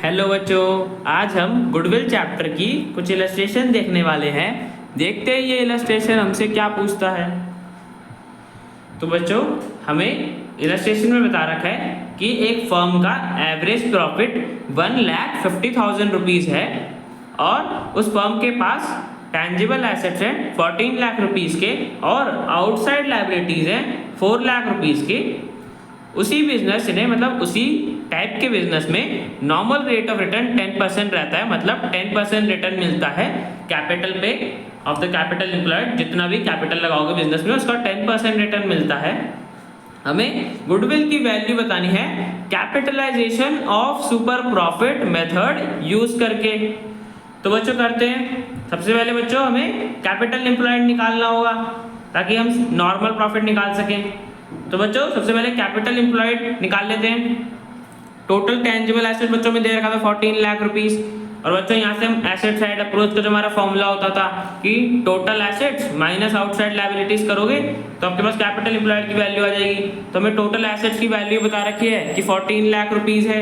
Hello बच्चों, आज हम गुडविल चैप्टर की कुछ इलस्ट्रेशन देखने वाले हैं। देखते हैं ये इलस्ट्रेशन हमसे क्या पूछता है। तो बच्चों, हमें इलस्ट्रेशन में बता रखा है कि एक फर्म का एवरेज प्रॉफिट 1,50,000 रुपीज़ है और उस फर्म के पास टेंजिबल एसेट्स हैं 14 लाख रुपीज़ के और आउटसाइड लायबिलिटीज़ हैं 4 लाख रुपीज़ की। उसी बिजनेस ने मतलब उसी टाइप के बिजनेस में नॉर्मल रेट ऑफ रिटर्न 10% रहता है, मतलब 10% रिटर्न मिलता है कैपिटल पे ऑफ द कैपिटल एम्प्लॉयड। जितना भी कैपिटल लगाओगे बिजनेस में उसका 10% रिटर्न मिलता है। हमें गुडविल की वैल्यू बतानी है capitalisation of super profit method use करके। तो बच्चों करते हैं। सबसे पहले बच्चों हमें कैपिटल एम्प्लॉयड निकालना होगा ताकि हम नॉर्मल प्रॉफिट निकाल सकें। तो बच्चों सबसे पहले कैपिटल एम्प्लॉयड निकाल लेते हैं। टोटल टेंजिबल एसेट बच्चों में दे रखा था 14 लाख रुपीस। और बच्चों यहाँ से हम एसेट साइड अप्रोच का जो हमारा फॉर्मूला होता था कि total assets minus outside liabilities करोगे तो आपके पास कैपिटल एम्प्लॉयड की वैल्यू आ जाएगी। तो हमें टोटल एसेट्स की वैल्यू बता रखी है कि 14 लाख रुपीज है,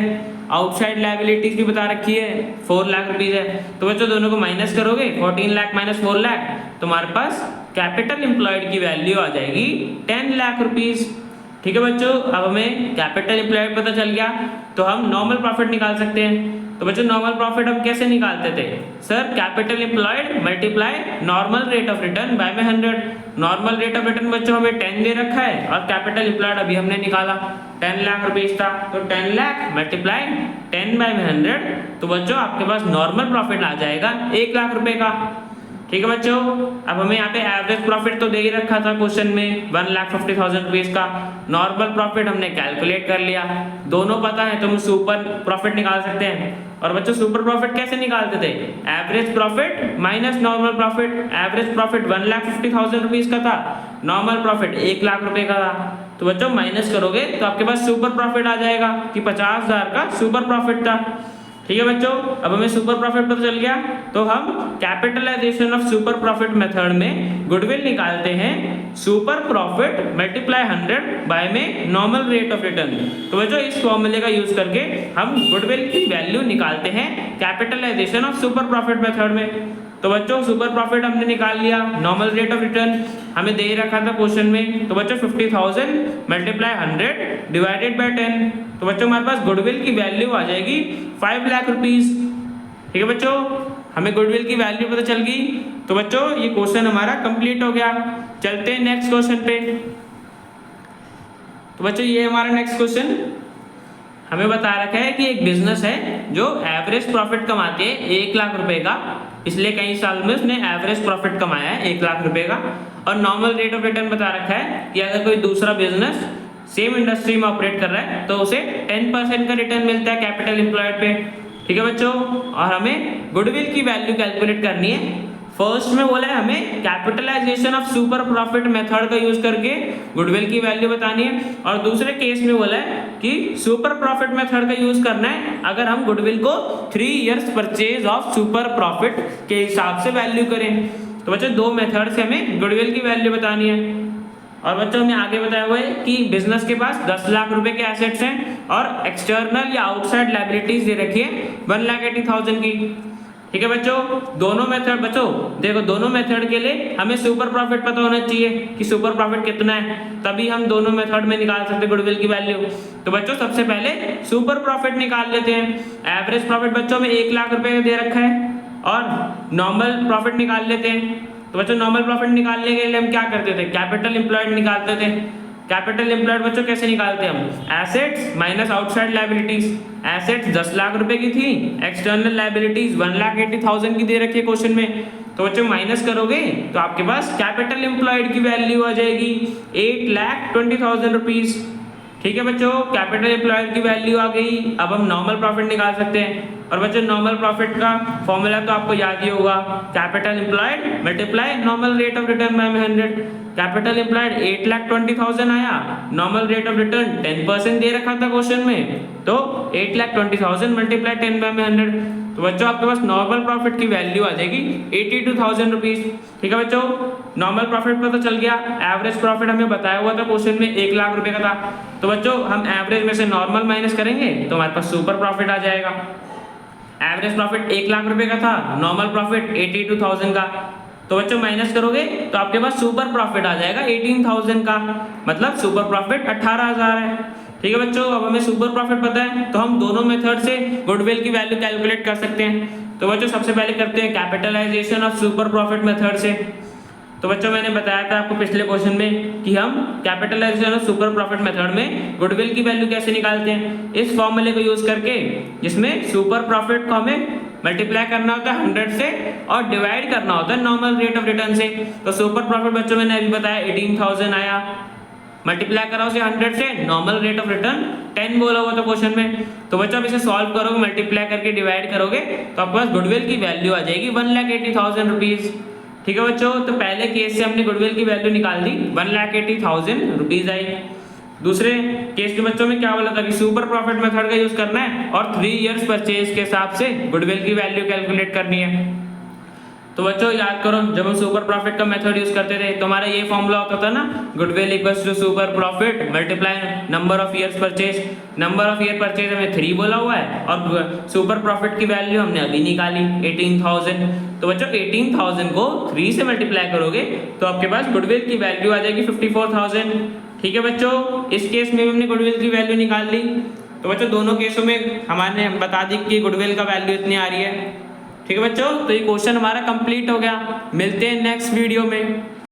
आउटसाइड लायबिलिटीज भी बता रखी है 4 लाख रुपीज है। तो बच्चों दोनों को माइनस करोगे 14 लाख माइनस 4 लाख, तुम्हारे पास कैपिटल एम्प्लॉयड की वैल्यू आ जाएगी 10 लाख रुपीज। ठीक है बच्चों, अब हमें कैपिटल एम्प्लॉयड पता चल गया तो हम नॉर्मल प्रॉफिट निकाल सकते हैं। तो बच्चों नॉर्मल प्रॉफिट हम कैसे निकालते थे? Sir capital employed multiply normal rate of return by में 100। नॉर्मल रेट ऑफ रिटर्न बच्चों हमें 10 दे रखा है और कैपिटल एम्प्लॉयड अभी हमने निकाला 10 लाख रुपीज था। तो 10 लाख मल्टीप्लाई 10 बाय में 100, तो बच्चों आपके पास नॉर्मल प्रॉफिट आ जाएगा 1 लाख रुपए का। ठीक है बच्चों, अब हमें यहाँ पे एवरेज प्रॉफिट तो दे ही रखा था क्वेश्चन में 1,50,000 रुपीज का। नॉर्मल प्रॉफिट हमने कैलकुलेट कर लिया, दोनों पता है तो हम सुपर प्रॉफिट निकाल सकते हैं। और बच्चों सुपर प्रॉफिट कैसे निकालते थे? Average profit minus normal profit. Average profit 1,50,000 rupees का था, नॉर्मल प्रॉफिट 1 लाख रुपए का था। तो बच्चों माइनस करोगे तो आपके पास सुपर प्रॉफिट आ जाएगा कि 50,000 का सुपर प्रॉफिट था। ठीक है बच्चों, अब हमें सुपर प्रॉफिट पता चल गया तो हम capitalisation of super profit method में गुडविल निकालते हैं सुपर प्रॉफिट मल्टीप्लाई 100 बाय में नॉर्मल रेट ऑफ रिटर्न। तो बच्चों इस फॉर्मूले का यूज करके हम गुडविल की वैल्यू निकालते हैं capitalisation of super profit method में। तो बच्चों सुपर प्रॉफिट हमने निकाल लिया, नॉर्मल रेट ऑफ रिटर्न हमें दे रखा था क्वेश्चन में। तो बच्चों 50,000 मल्टीप्लाई 100 डिवाइडेड बाय 10, तो बच्चों हमारे पास गुडविल की वैल्यू आ जाएगी 5 लाख रुपीज। ठीक है बच्चों, हमें गुडविल की वैल्यू पता चल गई। तो बच्चों ये क्वेश्चन हमारा कंप्लीट हो गया। चलते हैं नेक्स्ट क्वेश्चन पे। तो बच्चों ये हमारा नेक्स्ट क्वेश्चन हमें बता रखा है कि एक बिजनेस है जो एवरेज प्रॉफिट कमाते हैं 1 लाख रुपए का। पिछले कई साल में उसने एवरेज प्रॉफिट कमाया है 1 लाख रुपए का। और नॉर्मल रेट ऑफ रिटर्न बता रखा है कि अगर कोई दूसरा बिजनेस सेम इंडस्ट्री में ऑपरेट कर रहा है तो उसे 10% का रिटर्न मिलता है कैपिटल एम्प्लॉयड पे। ठीक है बच्चों, और हमें गुडविल की वैल्यू कैलकुलेट करनी है। फर्स्ट में बोला है हमें capitalisation of super profit method का यूज करके गुडविल की वैल्यू बतानी है। और दूसरे केस में बोला है कि सुपर प्रॉफिट मेथड का यूज करना है अगर हम गुडविल को 3 years purchase of super profit के हिसाब से वैल्यू करें। तो बच्चों दो मेथड से हमें गुडविल की वैल्यू बतानी है। और बच्चों हमें आगे बताया हुआ है कि बिजनेस के पास 10 लाख रुपए के एसेट्स हैं और एक्सटर्नल या आउटसाइड लायबिलिटीज दे रखी है 1,80,000 की। ठीक है बच्चों, दोनों मेथड बच्चों देखो, दोनों मेथड के लिए हमें सुपर प्रॉफिट पता होना चाहिए कि सुपर प्रॉफिट कितना है, तभी हम दोनों मेथड में निकाल सकते गुडविल की वैल्यू। तो बच्चों सबसे पहले सुपर प्रॉफिट निकाल लेते हैं। एवरेज प्रॉफिट बच्चों में 1 लाख रुपए दे रखा है और नॉर्मल प्रॉफिट निकाल लेते हैं। तो बच्चों नॉर्मल प्रॉफिट निकालने के लिए हम क्या करते थे? कैपिटल एम्प्लॉयड निकालते थे। कैपिटल एम्प्लॉयड बच्चों कैसे निकालते हैं हम? Assets minus outside liabilities. Assets 10 lakh रुपए की थी, एक्सटर्नल लायबिलिटीज 1,80,000 की दे रखी है क्वेश्चन में। तो बच्चों माइनस करोगे तो आपके पास कैपिटल एम्प्लॉयड की वैल्यू आ जाएगी 8,20,000 रुपीज। ठीक है बच्चों, कैपिटल एम्प्लॉयड की वैल्यू आ गई। अब हम नॉर्मल प्रॉफिट निकाल सकते हैं। और बच्चों नॉर्मल प्रॉफिट का फॉर्मूला तो आपको याद ही होगा, capital employed multiply normal rate of return by 100। Capital employed 8,20,000 आया, नॉर्मल रेट ऑफ रिटर्न 10% दे रखा था क्वेश्चन में, तो 8,20,000 मल्टीप्लाई 10 बाय 100। तो बच्चों आपके पास नॉर्मल प्रॉफिट की वैल्यू आ जाएगी 82,000 रुपीज। ठीक है बच्चों, नॉर्मल प्रॉफिट पता चल गया। एवरेज प्रॉफिट हमें बताया हुआ था क्वेश्चन में 1 लाख रुपए का था। तो बच्चों हम एवरेज में से नॉर्मल माइनस करेंगे तो हमारे पास सुपर प्रॉफिट आ जाएगा। एवरेज प्रॉफिट 1 लाख रुपए का था, नॉर्मल प्रॉफिट 82,000 का। तो बच्चों माइनस करोगे तो आपके पास सुपर प्रॉफिट आ जाएगा 18,000 का, मतलब सुपर प्रॉफिट 18,000 है। ठीक है बच्चों, अब हमें सुपर प्रॉफिट पता है तो हम दोनों मेथड से गुडविल की वैल्यू कैलकुलेट कर सकते हैं। तो बच्चों सबसे पहले करते हैं capitalisation of super profit method से। तो बच्चों मैंने बताया था आपको पिछले क्वेश्चन में कि हम capitalisation of super profit method में गुडविल की वैल्यू कैसे निकालते हैं, इस फॉर्मूले को यूज करके, जिसमें सुपर प्रॉफिट को हमें मल्टीप्लाई करना होता है 100 से और डिवाइड करना होता है नॉर्मल रेट ऑफ रिटर्न से। तो सुपर प्रॉफिट बच्चों मैंने अभी बताया 18,000 आया, मल्टीप्लाई करा उसे 100 से, नॉर्मल रेट ऑफ रिटर्न 10 बोला हुआ था क्वेश्चन में। तो बच्चों आप इसे सॉल्व करोगे, मल्टीप्लाई करके डिवाइड करोगे तो आपके पास गुडविल की वैल्यू आ जाएगी 1,80,000 रुपीज। ठीक है बच्चों, तो पहले केस से हमने गुडविल की वैल्यू निकाल दी, 1,80,000 रुपीज आई। दूसरे केस के बच्चों में क्या बोला था कि सुपर प्रॉफिट मेथड का यूज करना है और 3 इयर्स परचेज के हिसाब से गुडविल की वैल्यू कैलकुलेट करनी है। तो बच्चों याद करो, जब हम सुपर प्रॉफिट का मेथड यूज करते थे तो हमारा ये फॉर्मूला होता था ना, goodwill equals to super profit multiply number of years purchase. Number of year purchase हमें 3 बोला हुआ है और सुपर प्रॉफिट की वैल्यू हमने अभी निकाली 18,000। तो बच्चों 18,000 को 3 से मल्टीप्लाई करोगे तो आपके पास गुडविल की वैल्यू आ जाएगी 54,000। ठीक है बच्चों, इस केस में हमने गुडविल की वैल्यू निकाल ली। तो बच्चों दोनों केसों में हमारे बता दी कि गुडविल का वैल्यू इतनी आ रही है। ठीक है बच्चों, तो ये क्वेश्चन हमारा कंप्लीट हो गया। मिलते हैं नेक्स्ट वीडियो में।